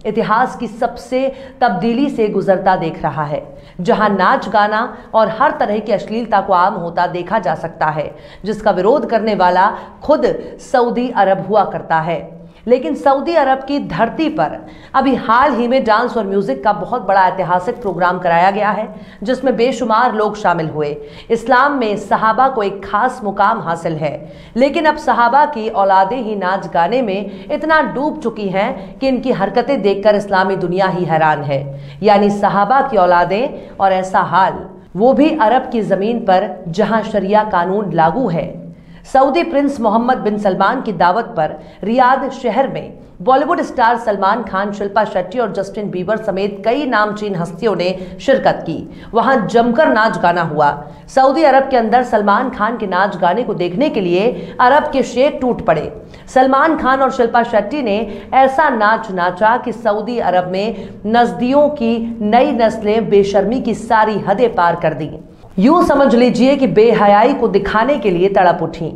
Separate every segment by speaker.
Speaker 1: इतिहास की सबसे तब्दीली से गुजरता देख रहा है, जहां नाच गाना और हर तरह की अश्लीलता को आम होता देखा जा सकता है, जिसका विरोध करने वाला खुद सऊदी अरब हुआ करता है। लेकिन सऊदी अरब की धरती पर अभी हाल ही में डांस और म्यूजिक का बहुत बड़ा ऐतिहासिक प्रोग्राम कराया गया है, जिसमें बेशुमार लोग शामिल हुए। इस्लाम में सहाबा को एक खास मुकाम हासिल है, लेकिन अब सहाबा की औलादें ही नाच गाने में इतना डूब चुकी हैं कि इनकी हरकतें देखकर इस्लामी दुनिया ही हैरान है। यानी सहाबा की औलादें, और ऐसा हाल वो भी अरब की जमीन पर जहां शरिया कानून लागू है। सऊदी प्रिंस मोहम्मद बिन सलमान की दावत पर रियाद शहर में बॉलीवुड स्टार सलमान खान, शिल्पा शेट्टी और जस्टिन बीबर समेत कई नामचीन हस्तियों ने शिरकत की। वहां जमकर नाच गाना हुआ। सऊदी अरब के अंदर सलमान खान के नाच गाने को देखने के लिए अरब के शेख टूट पड़े। सलमान खान और शिल्पा शेट्टी ने ऐसा नाच नाचा कि सऊदी अरब में नजदियों की नई नस्लें बेशर्मी की सारी हदें पार कर दी। यूं समझ लीजिए कि बेहयाई को दिखाने के लिए तड़प उठी।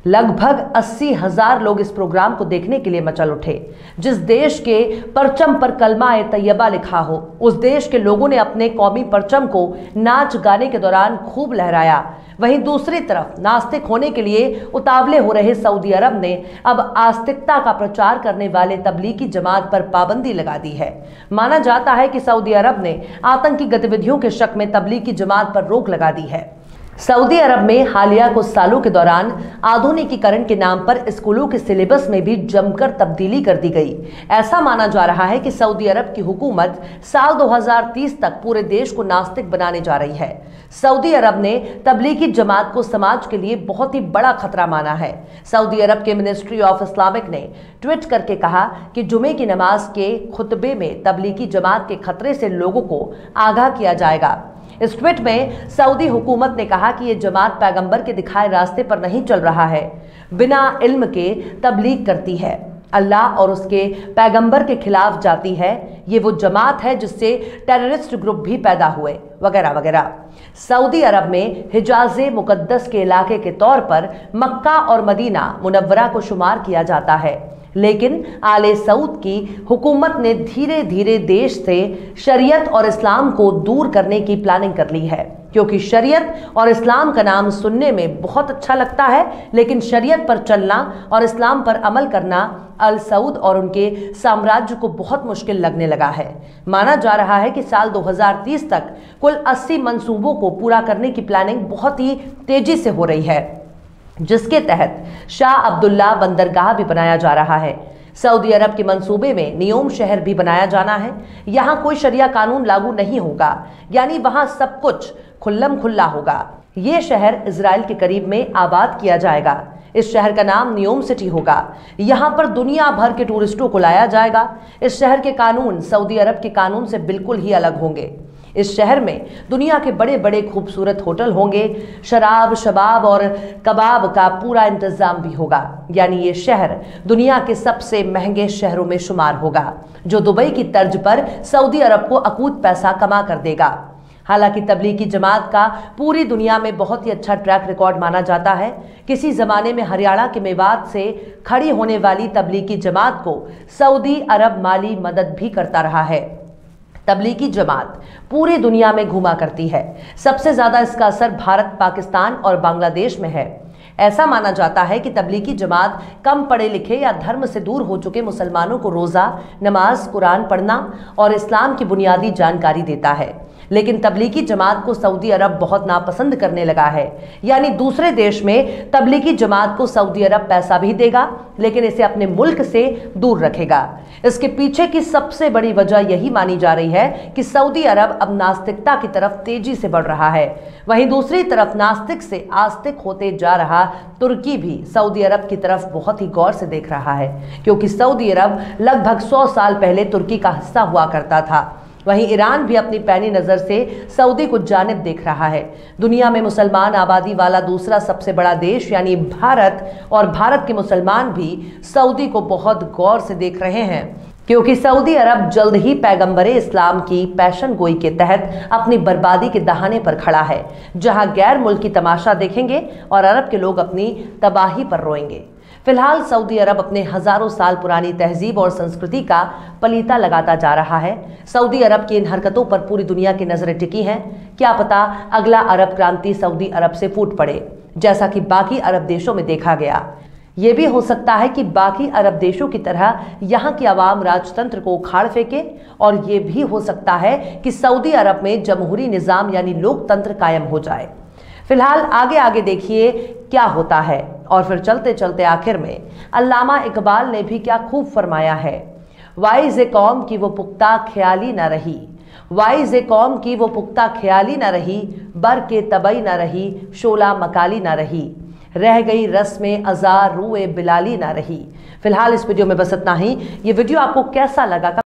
Speaker 1: लगभग 80,000 लोग इस प्रोग्राम को देखने के लिए मचल उठे। जिस देश के परचम पर कलमा तैयबा लिखा हो, उस देश के लोगों ने अपने कौमी परचम को नाच गाने के दौरान खूब लहराया। वहीं दूसरी तरफ नास्तिक होने के लिए उतावले हो रहे सऊदी अरब ने अब आस्तिकता का प्रचार करने वाले तबलीगी जमात पर पाबंदी लगा दी है। माना जाता है कि सऊदी अरब ने आतंकी गतिविधियों के शक में तबलीगी जमात पर रोक लगा दी है। सऊदी अरब में हालिया कुछ सालों के दौरान आधुनिकीकरण के नाम पर स्कूलों के सिलेबस में भी जमकर तब्दीली कर दी गई। ऐसा माना जा रहा है कि सऊदी अरब की हुकूमत साल 2030 तक पूरे देश को नास्तिक बनाने जा रही है। सऊदी अरब ने तबलीगी जमात को समाज के लिए बहुत ही बड़ा खतरा माना है। सऊदी अरब के मिनिस्ट्री ऑफ इस्लामिक ने ट्वीट करके कहा कि जुमे की नमाज के खुतबे में तबलीगी जमात के खतरे से लोगों को आगाह किया जाएगा। इस ट्वीट में सऊदी हुकूमत ने कहा कि यह जमात पैगंबर के दिखाए रास्ते पर नहीं चल रहा है, बिना इल्म के तबलीग करती है, अल्लाह और उसके पैगंबर के खिलाफ जाती है। ये वो जमात है जिससे टेररिस्ट ग्रुप भी पैदा हुए, वगैरह वगैरह। सऊदी अरब में हिजाज़े मुकद्दस के इलाके के तौर पर मक्का और मदीना मुनव्वरा को शुमार किया जाता है, लेकिन आले सऊद की हुकूमत ने धीरे धीरे देश से शरीयत और इस्लाम को दूर करने की प्लानिंग कर ली है, क्योंकि शरीयत और इस्लाम का नाम सुनने में बहुत अच्छा लगता है, लेकिन शरीयत पर चलना और इस्लाम पर अमल करना अल सऊद और उनके साम्राज्य को बहुत मुश्किल लगने लगा है। माना जा रहा है कि साल 2030 तक कुल 80 मंसूबों को पूरा करने की प्लानिंग बहुत ही तेजी से हो रही है, जिसके तहत शाह अब्दुल्ला बंदरगाह भी बनाया जा रहा है। सऊदी अरब के मंसूबे में नियोम शहर भी बनाया जाना है। यहाँ कोई शरिया कानून लागू नहीं होगा, यानी वहाँ सब कुछ खुल्लम खुल्ला होगा। ये शहर इजराइल के करीब में आबाद किया जाएगा। इस शहर का नाम नियोम सिटी होगा। यहाँ पर दुनिया भर के टूरिस्टों को लाया जाएगा। इस शहर के कानून सऊदी अरब के कानून से बिल्कुल ही अलग होंगे। इस शहर में दुनिया के बड़े बड़े खूबसूरत होटल होंगे। शराब, शबाब और कबाब का पूरा इंतजाम भी होगा। यानी ये शहर दुनिया के सबसे महंगे शहरों में शुमार होगा, जो दुबई की तर्ज पर सऊदी अरब को अकूत पैसा कमा कर देगा। हालांकि तबलीगी जमात का पूरी दुनिया में बहुत ही अच्छा ट्रैक रिकॉर्ड माना जाता है। किसी जमाने में हरियाणा के मेवात से खड़ी होने वाली तबलीगी जमात को सऊदी अरब माली मदद भी करता रहा है। तबलीगी जमात पूरी दुनिया में घूमा करती है। सबसे ज्यादा इसका असर भारत, पाकिस्तान और बांग्लादेश में है। ऐसा माना जाता है कि तबलीगी जमात कम पढ़े लिखे या धर्म से दूर हो चुके मुसलमानों को रोजा, नमाज, कुरान पढ़ना और इस्लाम की बुनियादी जानकारी देता है। लेकिन तबलीगी जमात को सऊदी अरब बहुत नापसंद करने लगा है। यानी दूसरे देश में तबलीगी जमात को सऊदी अरब पैसा भी देगा, लेकिन इसे अपने मुल्क से दूर रखेगा। इसके पीछे की सबसे बड़ी वजह यही मानी जा रही है कि सऊदी अरब अब नास्तिकता की तरफ तेजी से बढ़ रहा है। वहीं दूसरी तरफ नास्तिक से आस्तिक होते जा रहा तुर्की भी सऊदी अरब की तरफ बहुत ही गौर से देख रहा है, क्योंकि सऊदी अरब लगभग 100 साल पहले तुर्की का हिस्सा हुआ करता था। वहीं ईरान भी अपनी पैनी नजर से सऊदी को जानिब देख रहा है। दुनिया में मुसलमान आबादी वाला दूसरा सबसे बड़ा देश यानी भारत, और भारत के मुसलमान भी सऊदी को बहुत गौर से देख रहे हैं, क्योंकि सऊदी अरब जल्द ही पैगंबरे इस्लाम की पैशन गोई के तहत अपनी बर्बादी के दहाने पर खड़ा है, जहां गैर मुल्की तमाशा देखेंगे और अरब के लोग अपनी तबाही पर रोएंगे। फिलहाल सऊदी अरब अपने हजारों साल पुरानी तहजीब और संस्कृति का पलीता लगाता जा रहा है। सऊदी अरब की इन हरकतों पर पूरी दुनिया की नजरें टिकी हैं। क्या पता अगला अरब क्रांति सऊदी अरब से फूट पड़े, जैसा कि बाकी अरब देशों में देखा गया। यह भी हो सकता है कि बाकी अरब देशों की तरह यहां की आवाम राजतंत्र को उखाड़ फेंके, और यह भी हो सकता है कि सऊदी अरब में जमहूरी निजाम यानी लोकतंत्र कायम हो जाए। फिलहाल आगे आगे देखिए क्या होता है। और फिर चलते चलते आखिर में अल्लामा इकबाल ने भी क्या खूब फरमाया है, वाइज कौम की वो पुख्ता ख्याली न रही, वाइज कौम की वो पुख्ता ख्याली न रही, बर के तबई न रही, शोला मकाली न रही, रह गई रस्म अज़ा रूए बिलाली ना रही। फिलहाल इस वीडियो में बस इतना ही। ये वीडियो आपको कैसा लगा